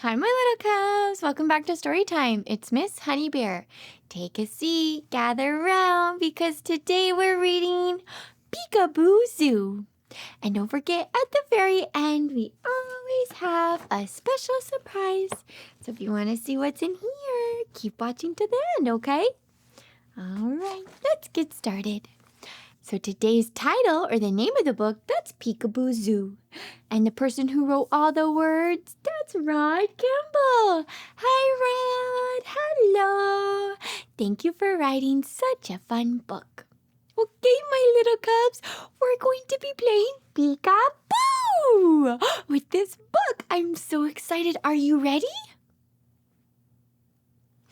Hi, my little cubs. Welcome back to Story Time. It's Miss Honey Bear. Take a seat, gather around, because today we're reading Peekaboo Zoo. And don't forget, at the very end, we always have a special surprise. So if you want to see what's in here, keep watching to the end, okay? All right, let's get started. So today's title, or the name of the book, that's Peekaboo Zoo. And the person who wrote all the words, that's Rod Campbell. Hi, Rod. Hello. Thank you for writing such a fun book. Okay, my little cubs, we're going to be playing Peekaboo with this book. I'm so excited. Are you ready?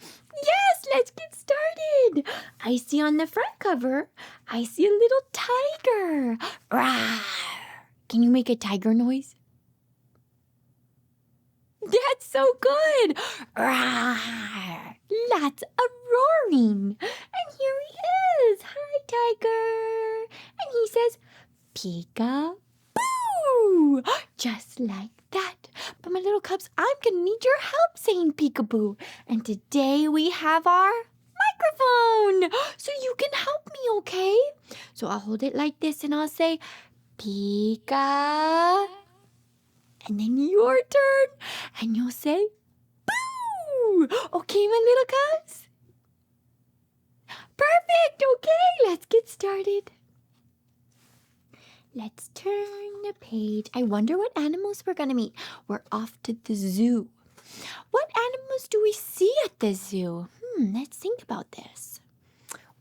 Yes, let's get started. I see on the front cover, I see a little tiger. Rawr. Can you make a tiger noise? That's so good. Rawr. Lots of roaring. And here he is. Hi, tiger. And he says, Peekaboo. Just like that. But my little cubs, I'm going to need your help saying peekaboo. And today we have our microphone. So you can help me, okay? So I'll hold it like this and I'll say, Peeka. And then your turn. And you'll say, Boo. Okay, my little cubs? Perfect. Okay, let's get started. Let's turn the page. I wonder what animals we're going to meet. We're off to the zoo. What animals do we see at the zoo? Let's think about this.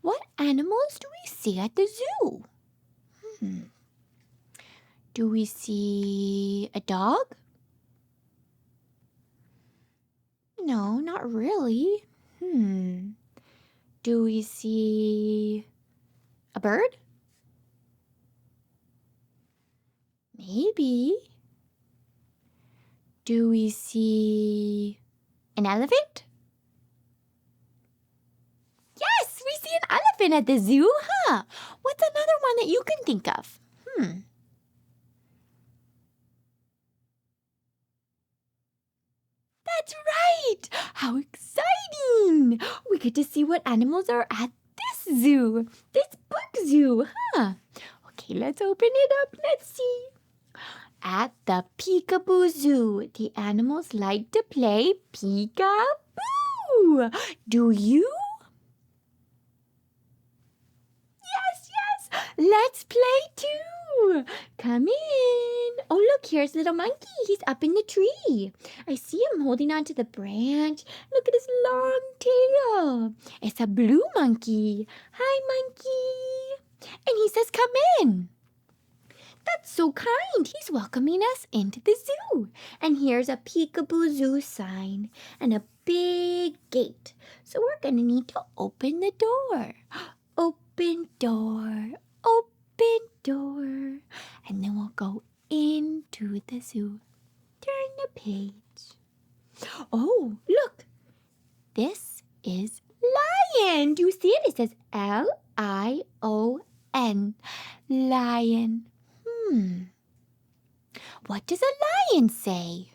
What animals do we see at the zoo? Do we see a dog? No, not really. Do we see a bird? Maybe. Do we see an elephant? Yes, we see an elephant at the zoo, huh? What's another one that you can think of? That's right! How exciting! We get to see what animals are at this zoo, this book zoo, huh? Okay, let's open it up. Let's see. At the Peekaboo Zoo, the animals like to play peekaboo. Do you? Yes, let's play too. Come in. Oh, look, here's little monkey. He's up in the tree. I see him holding onto the branch. Look at his long tail. It's a blue monkey. Hi, monkey. And he says, come in. That's so kind. He's welcoming us into the zoo. And here's a Peekaboo Zoo sign and a big gate. So we're going to need to open the door. Open door, open door. And then we'll go into the zoo. Turn the page. Oh, look. This is lion. Do you see it? It says Lion. Lion. What does a lion say?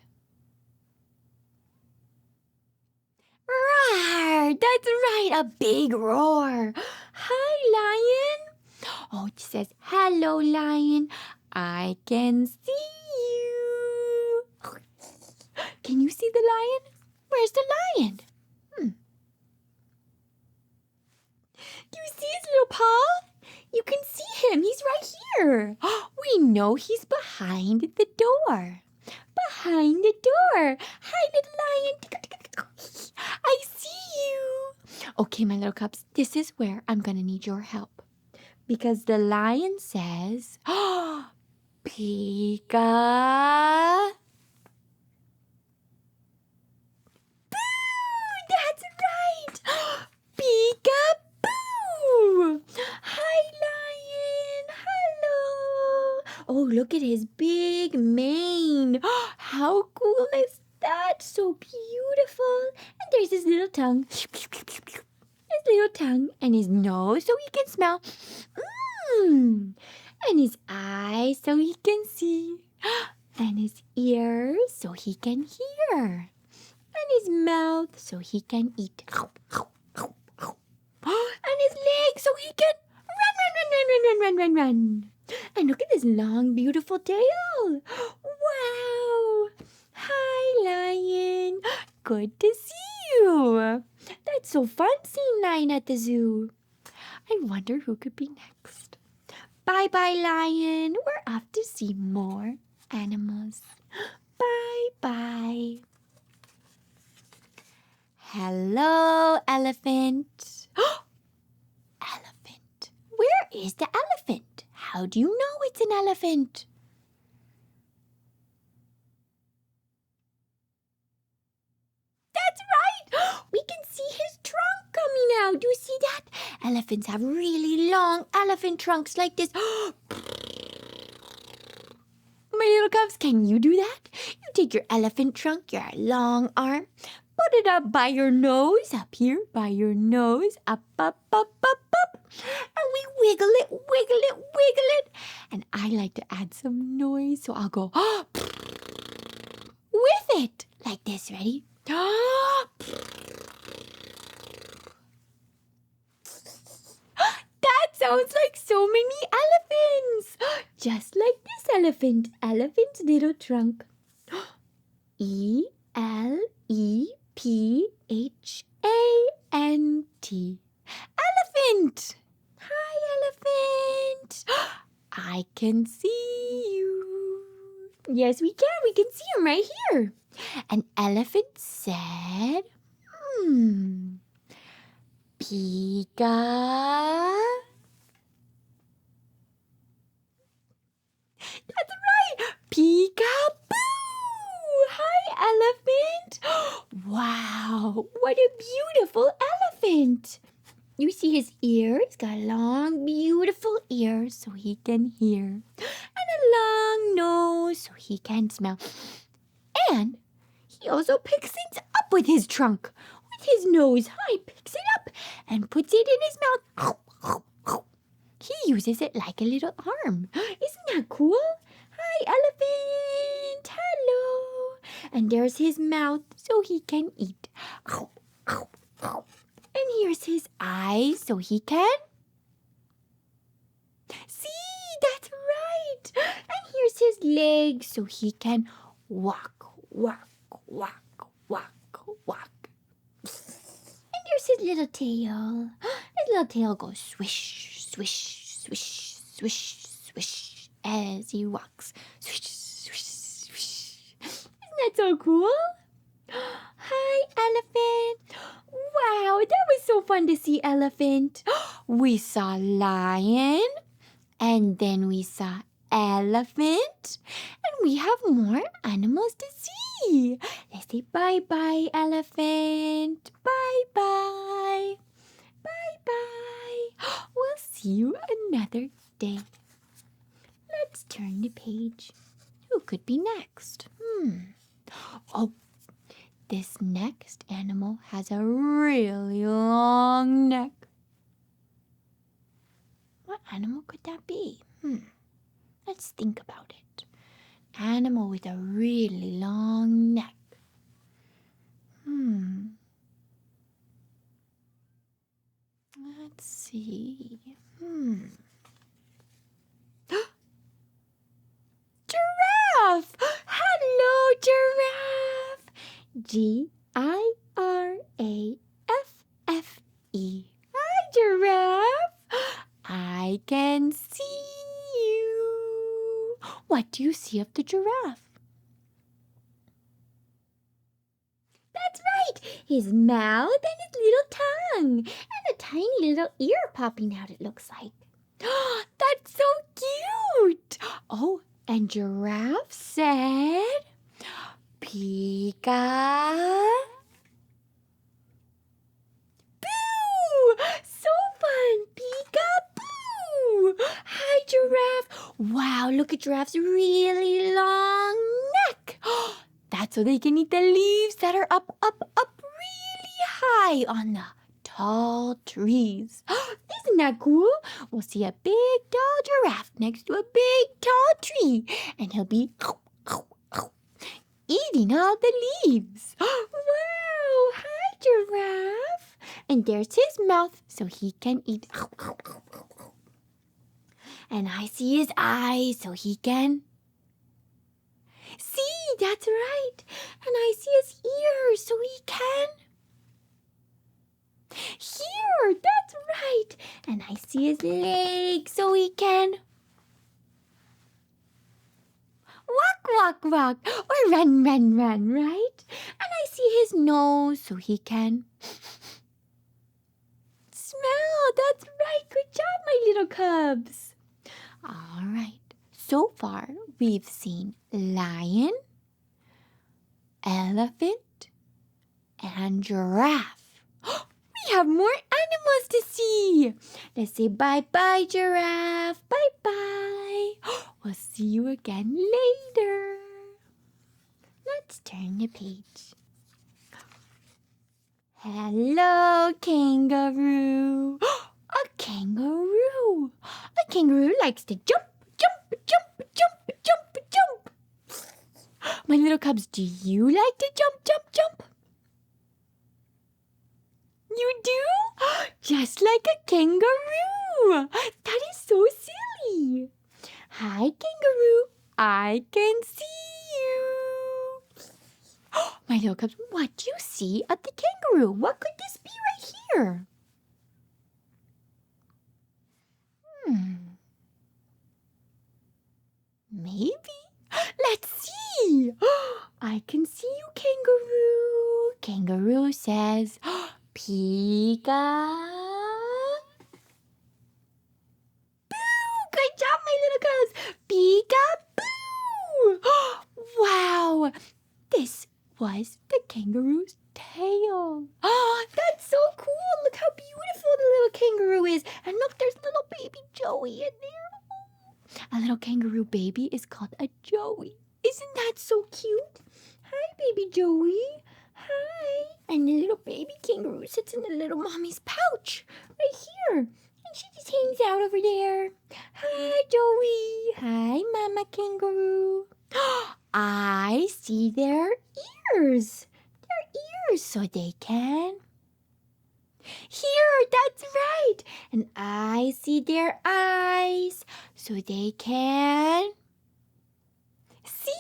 Roar! That's right, a big roar. Hi, lion. Oh, it says, hello, lion. I can see you. Can you see the lion? Where's the lion? Do you see his little paw? You can see him. He's right here. We know he's behind the door. Behind the door. Hi, little lion. I see you. Okay, my little cubs, this is where I'm going to need your help. Because the lion says, Peeka. Boo! That's right. Peekaboo! Hi, lion. Hello. Oh, look at his big mane. How cool is that? So beautiful. And there's his little tongue. His little tongue and his nose so he can smell. And his eyes so he can see. And his ears so he can hear. his mouth so he can eat. And his legs so he can run. And look at this long, beautiful tail. Wow. Hi, Lion. Good to see you. That's so fun seeing Lion at the zoo. I wonder who could be next. Bye-bye, Lion. We're off to see more animals. Bye-bye. Hello, elephant. Elephant. Where is the elephant? How do you know it's an elephant? That's right. We can see his trunk coming out. Do you see that? Elephants have really long elephant trunks like this. My little cubs, can you do that? You take your elephant trunk, your long arm, put it up by your nose, up here by your nose, up. And we wiggle it. And I like to add some noise, so I'll go with it. Like this, ready? That sounds like so many elephants. Just like this elephant. Elephant's little trunk. E-L-E-P-H-A-N-T. Elephant. Hi, elephant. I can see you. Yes, we can. We can see him right here. An elephant said, Pika. That's right. Peekaboo. Hi, elephant. Wow, what a beautiful elephant. You see his ears? He's got long, beautiful ears so he can hear. And a long nose so he can smell. And he also picks things up with his trunk. With his nose, he picks it up and puts it in his mouth. He uses it like a little arm. Isn't that cool? Hi, elephant. Hello. And there's his mouth so he can eat. And here's his eyes so he can see. That's right. And here's his legs so he can walk. And there's his little tail. His little tail goes swish, swish, swish, swish, swish as he walks. Swish, swish, swish. Isn't that so cool? Hi, elephant. Wow, that was so fun to see elephant. We saw lion, and then we saw elephant, and we have more animals to see. Let's say bye-bye, elephant. Bye-bye. Bye-bye. We'll see you another day. Let's turn the page. Who could be next? Oh, this next animal has a really long neck. What animal could that be? Let's think about it. Animal with a really long neck. Let's see. Giraffe! Hello, giraffe! Giraffe. Hi, giraffe. I can see you. What do you see of the giraffe? That's right. His mouth and his little tongue. And a tiny little ear popping out, it looks like. That's so cute. Oh, and giraffe said, Pika. Boo! So fun. Peekaboo. Hi, giraffe. Wow, look at giraffe's really long neck. That's so they can eat the leaves that are up really high on the tall trees. Isn't that cool? We'll see a big, tall giraffe next to a big, tall tree, and he'll be eating all the leaves. Wow! And there's his mouth so he can eat. And I see his eyes so he can see. That's right. And I see his ears so he can hear. That's right. And I see his legs so he can walk, walk, or run, right? And I see his nose so he can smell. That's right. Good job, my little cubs. All right. So far, we've seen lion, elephant, and giraffe. We have more animals to see. Let's say bye-bye, giraffe. Bye-bye. We'll see you again later. Let's turn the page. Hello, kangaroo. A kangaroo. A kangaroo likes to jump. My little cubs, do you like to jump? You do? Just like a kangaroo. That is so silly. Hi, kangaroo. I can see you. My little cubs, what do you see at the kangaroo? What could this be right here? Maybe. Let's see. I can see you, kangaroo. Kangaroo says, Peekaboo. Good job, my little cubs. Peekaboo. Wow. This was the kangaroo's tail. Oh, that's so cool. Look how beautiful the little kangaroo is. And look, there's little baby Joey in there. A little kangaroo baby is called a Joey. Isn't that so cute? Hi, baby Joey. Hi. And the little baby kangaroo sits in the little mommy's pouch right here. And she just hangs out over there. Hi, Joey. Hi, Mama Kangaroo. I see their ears. Their ears so they can hear. That's right. And I see their eyes so they can see.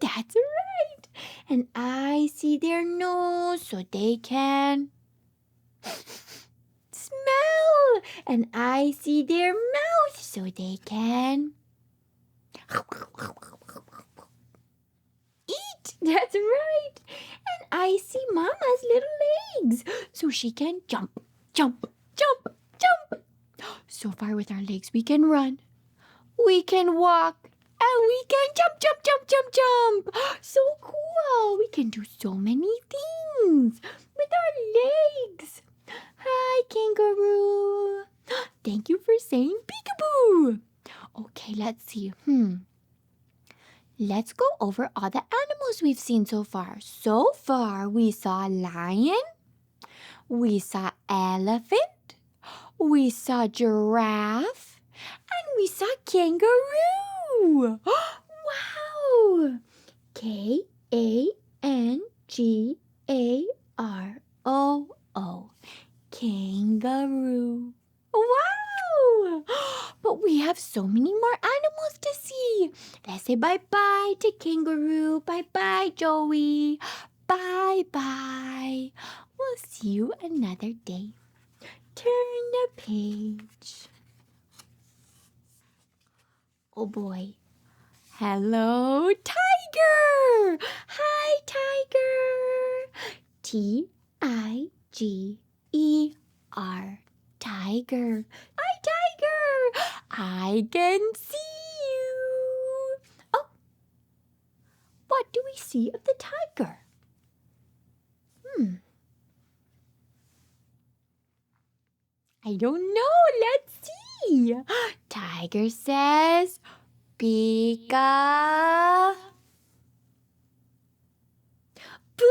That's right. And I see their nose so they can smell. And I see their mouth so they can eat. That's right. And I see Mama's little legs so she can jump. So far with our legs, we can run, we can walk, and we can jump. So cool. We can do so many things with our legs. Hi, kangaroo. Thank you for saying peekaboo. Okay, let's see. Let's go over all the animals we've seen so far. So far, we saw lion, we saw elephant, we saw giraffe, and we saw kangaroo. Wow! Kangaroo. Kangaroo. Wow! But we have so many more animals to see. Let's say bye-bye to kangaroo. Bye-bye, Joey. Bye-bye. We'll see you another day. Turn the page. Oh boy. Hello, tiger. Hi, tiger. Tiger. Tiger. Hi, tiger. I can see you. Oh, what do we see of the tiger? I don't know. Let's see. Tiger says, Pika. Boo!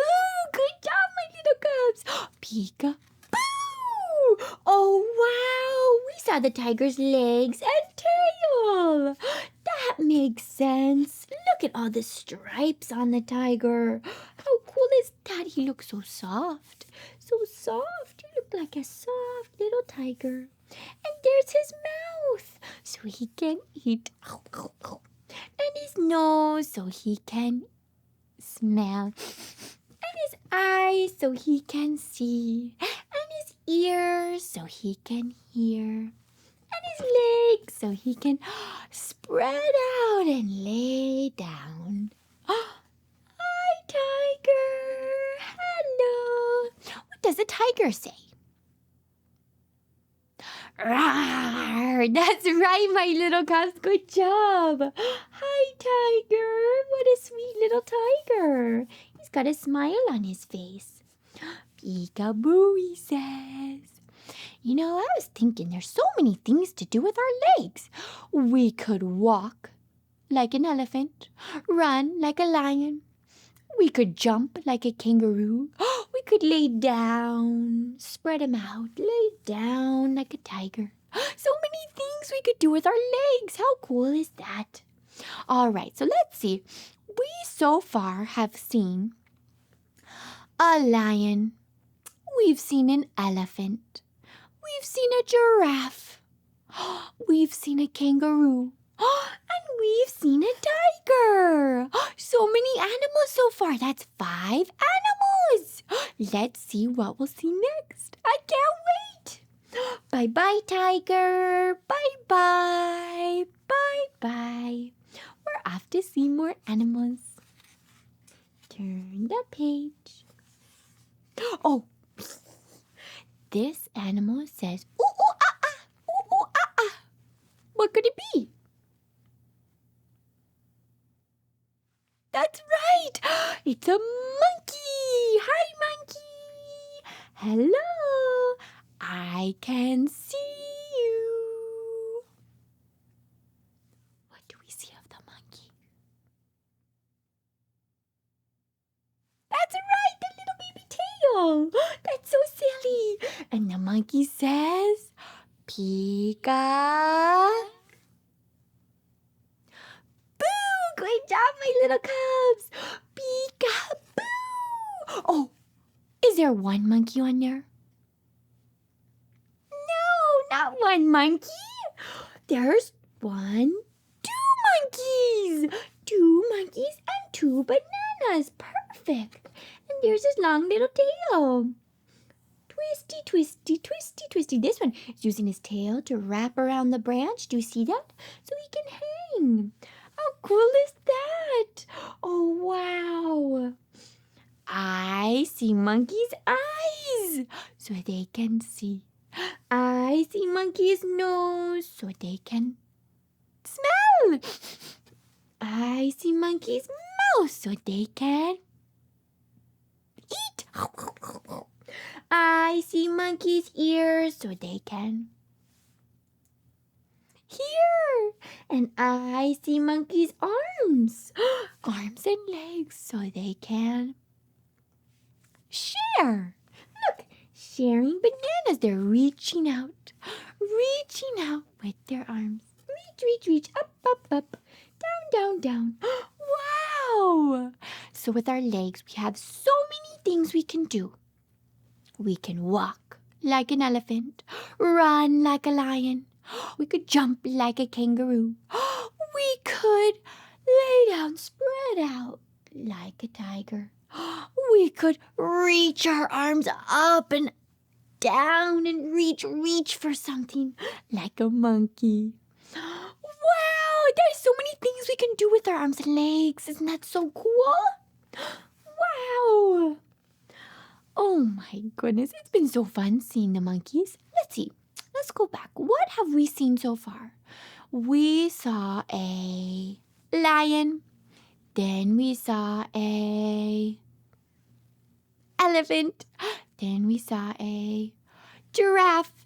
Good job, my little cubs. Pika. Boo! Oh, wow. We saw the tiger's legs and tail. That makes sense. Look at all the stripes on the tiger. How cool is that? he looks so soft. So soft. You look like a soft little tiger. And there's his mouth, so he can eat. And his nose, so he can smell. And his eyes, so he can see. And his ears, so he can hear. And his legs, so he can spread out and lay down. Hi, tiger. Hello. What does a tiger say? Rawr! That's right, my little cubs. Good job. Hi, tiger. What a sweet little tiger. He's got a smile on his face. Peekaboo, he says. You know, I was thinking there's so many things to do with our legs. We could walk like an elephant, run like a lion. We could jump like a kangaroo. We could lay down, spread them out, lay down like a tiger. So many things we could do with our legs. How cool is that? All right, so let's see. We so far have seen a lion. We've seen an elephant. We've seen a giraffe. We've seen a kangaroo. And we've seen a tiger. So many animals so far. That's 5 animals. Let's see what we'll see next. I can't wait. Bye-bye, tiger. Bye-bye. Bye-bye. We're off to see more animals. Turn the page. Oh, this animal says, ooh, ooh, ah, ah. Ooh, ooh, ah, ah. What could it be? That's right! It's a monkey! Hi, monkey! Hello! I can see you. What do we see of the monkey? That's right! The little baby tail! That's so silly! And the monkey says, Pika. Great job, my little cubs! Peekaboo! Oh, is there one monkey on there? No, not one monkey. There's 1, 2 monkeys. 2 monkeys and 2 bananas. Perfect. And there's his long little tail. Twisty, twisty, twisty, twisty. This one is using his tail to wrap around the branch. Do you see that? So he can hang. How cool is that? Oh, wow. I see monkey's eyes so they can see. I see monkey's nose so they can smell. I see monkey's mouth so they can eat. I see monkey's ears so they can hear. And I see monkey's arms. Arms and legs so they can share. Look, sharing bananas. They're reaching out with their arms. Reach, reach, reach, up, up, up, down, down, down. Wow! So with our legs, we have so many things we can do. We can walk like an elephant, run like a lion. We could jump like a kangaroo. We could lay down, spread out like a tiger. We could reach our arms up and down and reach for something like a monkey. Wow, there's so many things we can do with our arms and legs. Isn't that so cool? Wow. Oh my goodness, it's been so fun seeing the monkeys. Let's see. Let's go back. What have we seen so far? We saw a lion. Then we saw a elephant. Then we saw a giraffe.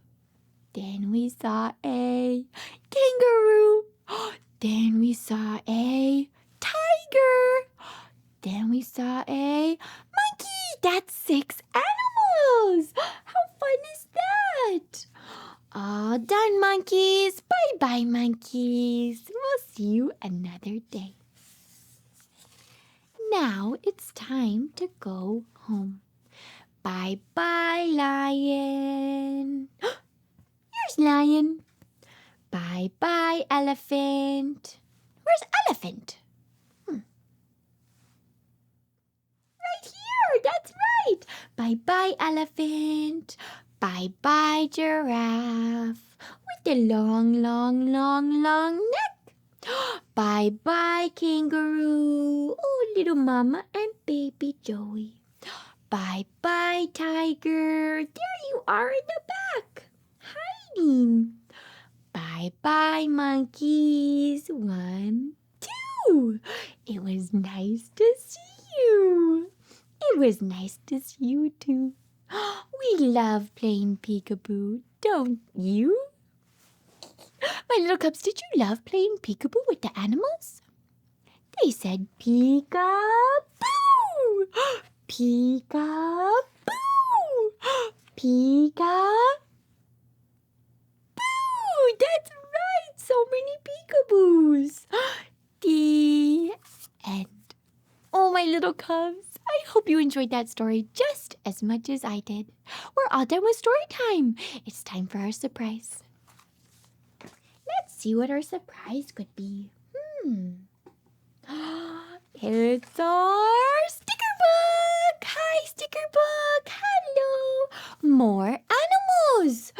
Then we saw a kangaroo. Then we saw a tiger. Then we saw a monkey. That's 6 animals. How fun is that? All done, monkeys. Bye-bye, monkeys. We'll see you another day. Now it's time to go home. Bye-bye, lion. Here's lion. Bye-bye, elephant. Where's elephant? Right here, that's right. Bye-bye, elephant. Bye-bye, giraffe. With the long, long, long, long neck. Bye-bye, kangaroo. Oh, little mama and baby Joey. Bye-bye, tiger. There you are in the back, hiding. Bye-bye, monkeys. 1, 2. It was nice to see you. It was nice to see you too. We love playing peekaboo, don't you? My little cubs, did you love playing peekaboo with the animals? They said peekaboo! Peekaboo! Peekaboo! That's right! So many peekaboos! The end. Oh, my little cubs, I hope you enjoyed that story just as much as I did. We're all done with story time. It's time for our surprise. Let's see what our surprise could be. It's our sticker book! Hi, sticker book! Hello! More animals!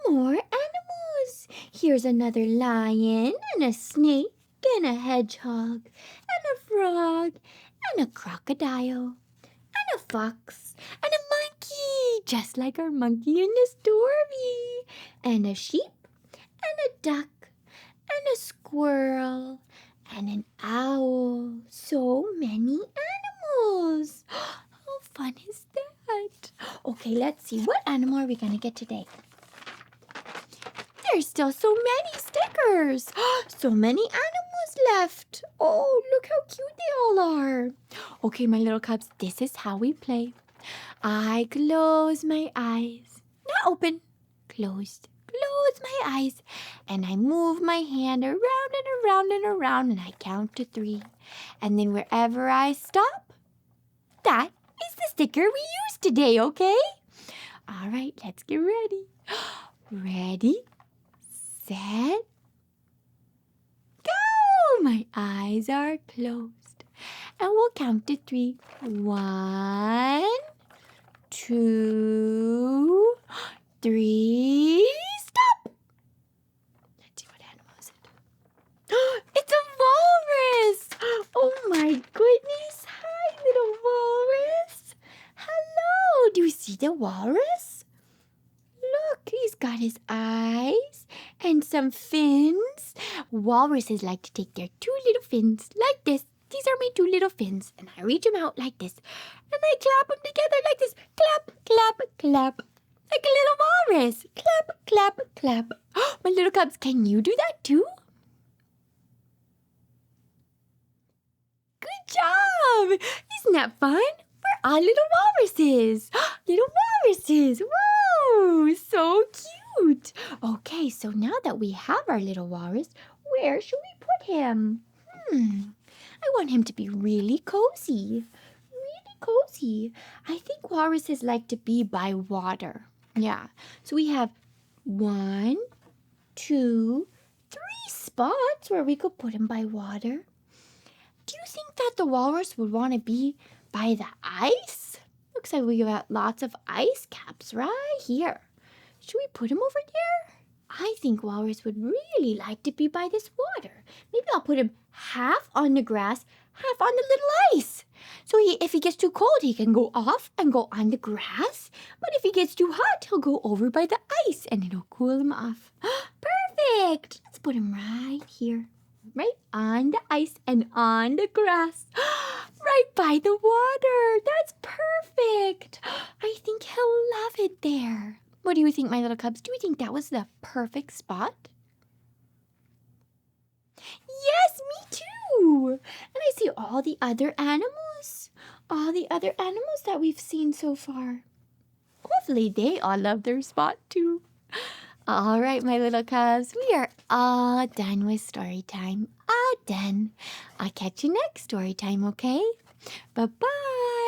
More animals! Here's another lion and a snake and a hedgehog and a frog and a crocodile and a fox and a monkey, just like our monkey in the story, and a sheep and a duck and a squirrel and an owl. So many animals. How fun is that? Okay, let's see. What animal are we going to get today? There's still so many stickers. So many animals left. Oh, look how cute they all are. Okay, my little cubs, this is how we play. I close my eyes. Not open. Closed. Close my eyes. And I move my hand around and around and around, and I count to 3. And then wherever I stop, that is the sticker we use today, okay? All right, let's get ready. Ready? Set, go! My eyes are closed. And we'll count to 3. 1, 2, 3. Stop! Let's see what animal is it. It's a walrus! Oh my goodness! Hi, little walrus! Hello! Do you see the walrus? Look, he's got his eyes and some fins. Walruses like to take their 2 little fins like this. These are my 2 little fins, and I reach them out like this, and I clap them together like this. Clap, clap, clap. Like a little walrus. Clap, clap, clap. My little cubs, can you do that too? Good job! Isn't that fun? We're all little walruses. Little walruses. Whoa, so cute. Okay, so now that we have our little walrus, where should we put him? I want him to be really cozy. Really cozy. I think walruses like to be by water. Yeah, so we have 1, 2, 3 spots where we could put him by water. Do you think that the walrus would want to be by the ice? Looks like we got lots of ice caps right here. Should we put him over there? I think walrus would really like to be by this water. Maybe I'll put him half on the grass, half on the little ice. So if he gets too cold, he can go off and go on the grass. But if he gets too hot, he'll go over by the ice and it'll cool him off. Perfect! Let's put him right here. Right on the ice and on the grass. Right by the water. That's perfect. I think he'll love it there. What do you think, my little cubs? Do you think that was the perfect spot? Yes, me too. And I see all the other animals. All the other animals that we've seen so far. Hopefully they all love their spot too. All right, my little cubs, we are all done with story time. All done. I'll catch you next story time, okay? Bye-bye.